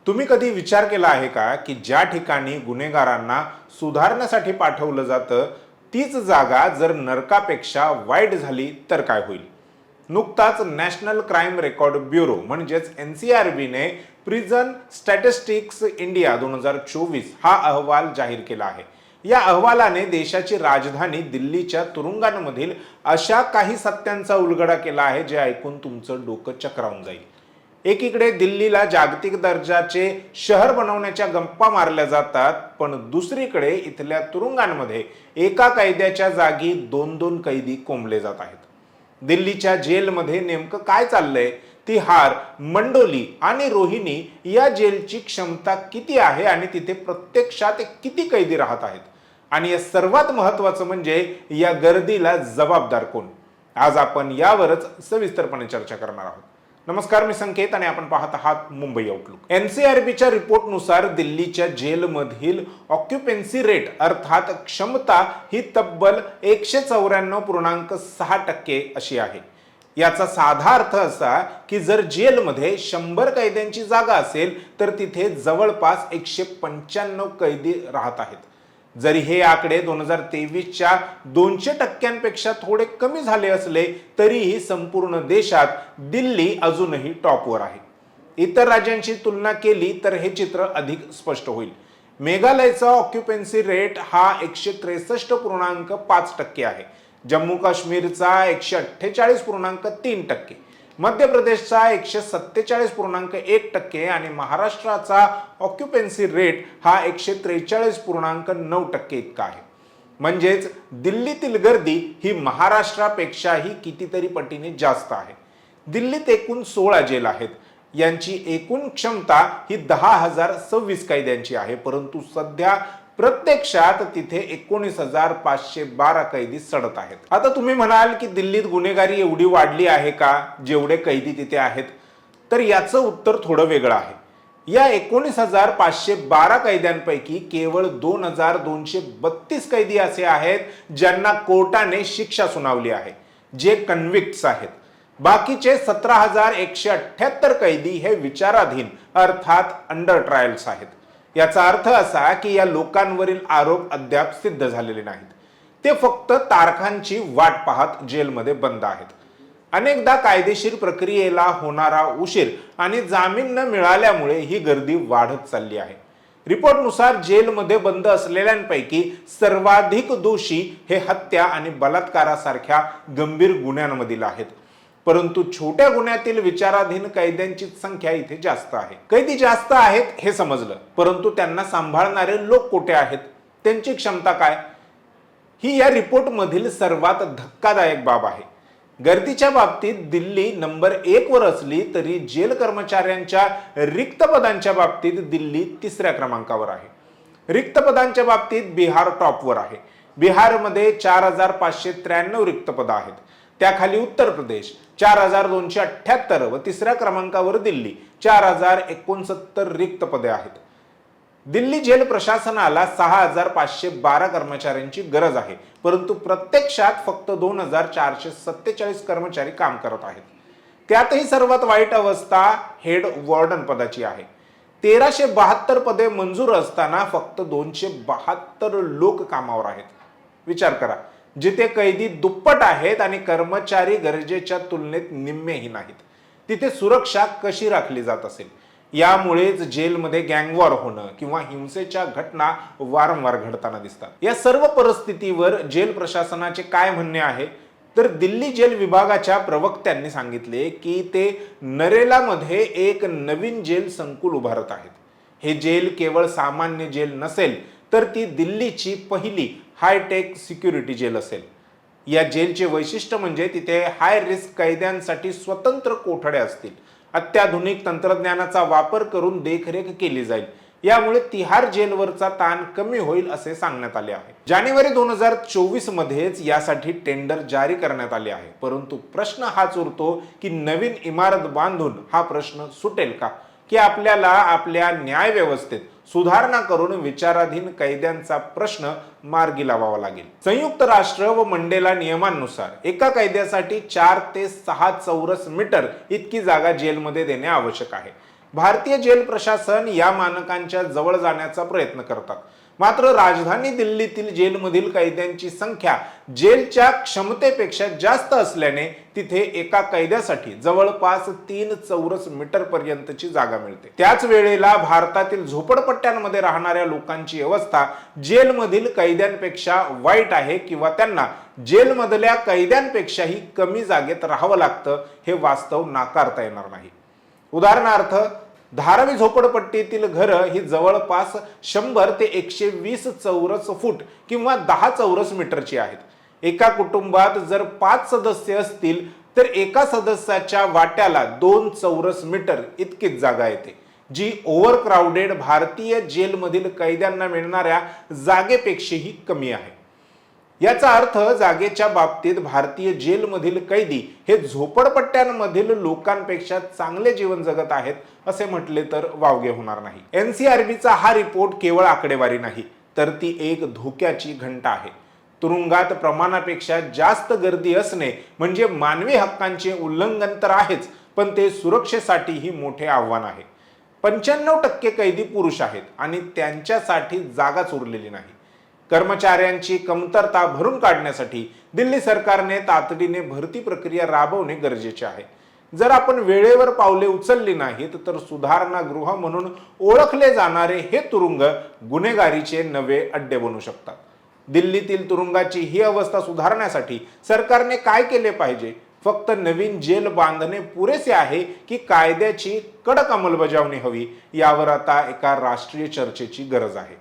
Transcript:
तुम्ही कधी विचार केला आहे का की ज्या ठिकाणी गुन्हेगारांना सुधारण्यासाठी पाठवलं जातं तीच जागा जर नरकापेक्षा वाईट झाली तर काय होईल? नुकताच नॅशनल क्राईम रेकॉर्ड ब्युरो म्हणजेच NCRB ने प्रिझन स्टॅटिस्टिक्स इंडिया 2024 हा अहवाल जाहीर केला आहे. या अहवालाने देशाची राजधानी दिल्लीच्या तुरुंगांमधील अशा काही सत्यांचा उलगडा केला आहे जे ऐकून तुमचं डोकं चक्रावून जाईल. एकीकडे दिल्लीला जागतिक दर्जाचे शहर बनवण्याच्या गप्पा मारल्या जातात, पण दुसरीकडे इथल्या तुरुंगांमध्ये एका कैद्याच्या जागी दोन दोन कैदी कोंबले जात आहेत. दिल्लीच्या जेलमध्ये नेमकं काय चाललंय, ती हार, मंडोली आणि रोहिणी या जेलची क्षमता किती आहे आणि तिथे प्रत्यक्षात किती कैदी राहत आहेत, आणि या सर्वात महत्त्वाचं म्हणजे या गर्दीला जबाबदार कोण? आज आपण यावरच सविस्तरपणे चर्चा करणार आहोत. नमस्कार, मी संकेत आणि आपण पाहत आहात मुंबई आउटलुक. NCRBच्या रिपोर्टनुसार दिल्लीच्या जेलमधील ऑक्युपन्सी रेट अर्थात क्षमता ही तब्बल 194.6% अशी आहे. याचा साधा अर्थ असा की जर जेलमध्ये 100 कैद्यांची जागा असेल तर तिथे जवळपास 195 कैदी राहत आहेत. जरी हे आकडे 2023च्या 200%पेक्षा थोडे कमी झाले असले तरीही संपूर्ण देशात दिल्ली अजूनही टॉपवर आहे. इतर राज्यांशी तुलना केली तर हे चित्र अधिक स्पष्ट होईल. मेघालयचा ऑक्युपन्सी रेट हा 163.5% आहे. जम्मू काश्मीरचा 148.3%, मध्य प्रदेशचा 147.1% आणि महाराष्ट्राचा ऑक्युपन्सी रेट हा 143.9% इतका आहे. म्हणजेच दिल्लीतील गर्दी ही महाराष्ट्रापेक्षाही कितीतरी पटीने जास्त आहे. दिल्लीत एकूण 16 जेल आहेत. यांची एकूण क्षमता ही 10,026 कैद्यांची आहे, परंतु सध्या प्रत्यक्षात तिथे 19,512 कैदी सडत आहेत. आता तुम्ही म्हणाल की दिल्लीत गुन्हेगारी एवढी वाढली आहे का जेवढे कैदी तिथे आहेत? तर याचं उत्तर थोडं वेगळं आहे. या 19,512 कैद्यांपैकी केवळ 2,232 कैदी असे आहेत ज्यांना कोर्टाने शिक्षा सुनावली आहे, जे कन्व्हिक्ट्स आहेत. बाकीचे 17,178 कैदी हे विचाराधीन अर्थात अंडर ट्रायल्स आहेत. याचा अर्थ असा की या लोकांवरील आरोप अद्याप सिद्ध झालेले नाहीत. ते फक्त तारखांची वाट पाहत जेलमध्ये बंद आहेत. अनेकदा कायदेशीर प्रक्रियेला होणारा उशीर आणि जामीन न मिळाल्यामुळे ही गर्दी वाढत चालली आहे. रिपोर्टनुसार जेलमध्ये बंद असलेल्यांपैकी सर्वाधिक दोषी हे हत्या आणि बलात्कारासारख्या गंभीर गुन्ह्यांमधील आहेत. परंतु छोट्या गुन्ह्यातील विचाराधीन कैद्यांची संख्या इथे जास्त आहे. कैदी जास्त आहेत हे समजलं, परंतु त्यांना सांभाळणारे लोक कुठे आहेत, त्यांची क्षमता काय, ही या रिपोर्टमधील सर्वात धक्कादायक बाब आहे. गर्दीच्या बाबतीत दिल्ली नंबर 1 वर असली तरी जेल कर्मचाऱ्यांच्या रिक्त पदांच्या बाबतीत दिल्ली 3ऱ्या क्रमांकावर आहे. रिक्त पदांच्या बाबतीत बिहार टॉपवर आहे. बिहारमध्ये 4,593 रिक्त पदं आहेत. त्याखाली उत्तर प्रदेश 4,278 व 3ऱ्या क्रमांकावर दिल्ली 4,069 रिक्त पदे आहेत. दिल्ली जेल प्रशासनाला 6,512 कर्मचाऱ्यांची गरज आहे, परंतु प्रत्यक्षात फक्त 2,447 कर्मचारी काम करत आहेत. त्यातही सर्वात वाईट अवस्था हेड वॉर्डन पदाची आहे. 1,372 पदे मंजूर असताना फक्त 272 लोक कामावर आहेत. विचार करा, जिथे कैदी दुप्पट आहेत आणि कर्मचारी गरजेच्या तुलनेत निम्मेही नाहीत, तिथे सुरक्षा कशी राखली जात असेल? यामुळेच जेलमध्ये गँगवॉर होणं किंवा हिंसेच्या घटना वारंवार घडताना दिसतात. या सर्व परिस्थितीवर जेल प्रशासनाचे काय म्हणणे आहे? तर दिल्ली जेल विभागाच्या प्रवक्त्यांनी सांगितले की ते नरेलामध्ये एक नवीन जेल संकुल उभारत आहेत. हे जेल केवळ सामान्य जेल नसेल तर ती दिल्लीची पहिली हायटेक सिक्युरिटी जेल असेल. या जेलचे वैशिष्ट्य म्हणजे तिथे हाय रिस्क कैद्यांसाठी स्वतंत्र कोठडे असतील. अत्याधुनिक तंत्रज्ञानाचा वापर करून देखरेख केली जाईल. यामुळे तिहार जेलवरचा ताण कमी होईल असे सांगण्यात आले आहे. जानेवारी 2024 मध्येच यासाठी टेंडर जारी करण्यात आले आहे. परंतु प्रश्न हाच उरतो की नवीन इमारत बांधून हा प्रश्न सुटेल का, की आपल्याला आपल्या न्याय व्यवस्थेत सुधारणा करून विचाराधीन कैद्यांचा प्रश्न मार्गी लावावा लागेल. संयुक्त राष्ट्र व मंडेला नियमांनुसार एका कैद्यासाठी 4 ते 6 चौरस मीटर इतकी जागा जेलमध्ये देणे आवश्यक आहे. भारतीय जेल प्रशासन या मानकांच्या जवळ जाण्याचा प्रयत्न करतात. मात्र राजधानी दिल्लीतील जेलमधील कैद्यांची संख्या जेलच्या क्षमतेपेक्षा जास्त असल्याने तिथे एका कैद्यासाठी जवळपास 3 चौरस मीटर पर्यंतची जागा मिळते. त्याच वेळेला भारतातील झोपडपट्ट्यांमध्ये राहणाऱ्या लोकांची अवस्था जेलमधील कैद्यांपेक्षा वाईट आहे किंवा त्यांना जेलमधल्या कैद्यांपेक्षाही कमी जागेत राहावं लागतं हे वास्तव नाकारता येणार नाही. उदाहरणार्थ धारावी झोपडपट्टीतील घरं ही जवळपास 100 ते 120 चौरस फूट किंवा 10 चौरस मीटरची आहेत. एका कुटुंबात जर 5 सदस्य असतील तर एका सदस्याच्या वाट्याला 2 चौरस मीटर इतकीच जागा येते, जी ओव्हरक्राऊडेड भारतीय जेलमधील कैद्यांना मिळणाऱ्या जागेपेक्षाही कमी आहे. याचा अर्थ जागेच्या बाबतीत भारतीय जेलमधील कैदी हे झोपडपट्ट्यांमधील लोकांपेक्षा चांगले जीवन जगत आहेत असे म्हटले तर वावगे होणार नाही. एनसीआरबीचा हा रिपोर्ट केवळ आकडेवारी नाही, तर ती एक धोक्याची घंटा आहे. तुरुंगात प्रमाणापेक्षा जास्त गर्दी असणे म्हणजे मानवी हक्कांचे उल्लंघन तर आहेच, पण ते सुरक्षेसाठीही मोठे आव्हान आहे. 95% कैदी पुरुष आहेत आणि त्यांच्यासाठी जागाच उरलेली नाही. कर्मचाऱ्यांची कमतरता भरून काढण्यासाठी दिल्ली सरकारने तातडीने भरती प्रक्रिया राबवणे गरजेचे आहे. जर आपण वेळेवर पावले उचलली नाहीत तर सुधारणा गृह म्हणून ओळखले जाणारे हे तुरुंग गुन्हेगारीचे नवे अड्डे बनू शकतात. दिल्लीतील तुरुंगाची ही अवस्था सुधारण्यासाठी सरकारने काय केले पाहिजे? फक्त नवीन जेल बांधणे पुरेसे आहे की कायद्याची कडक अंमलबजावणी हवी, यावर आता एका राष्ट्रीय चर्चेची गरज आहे.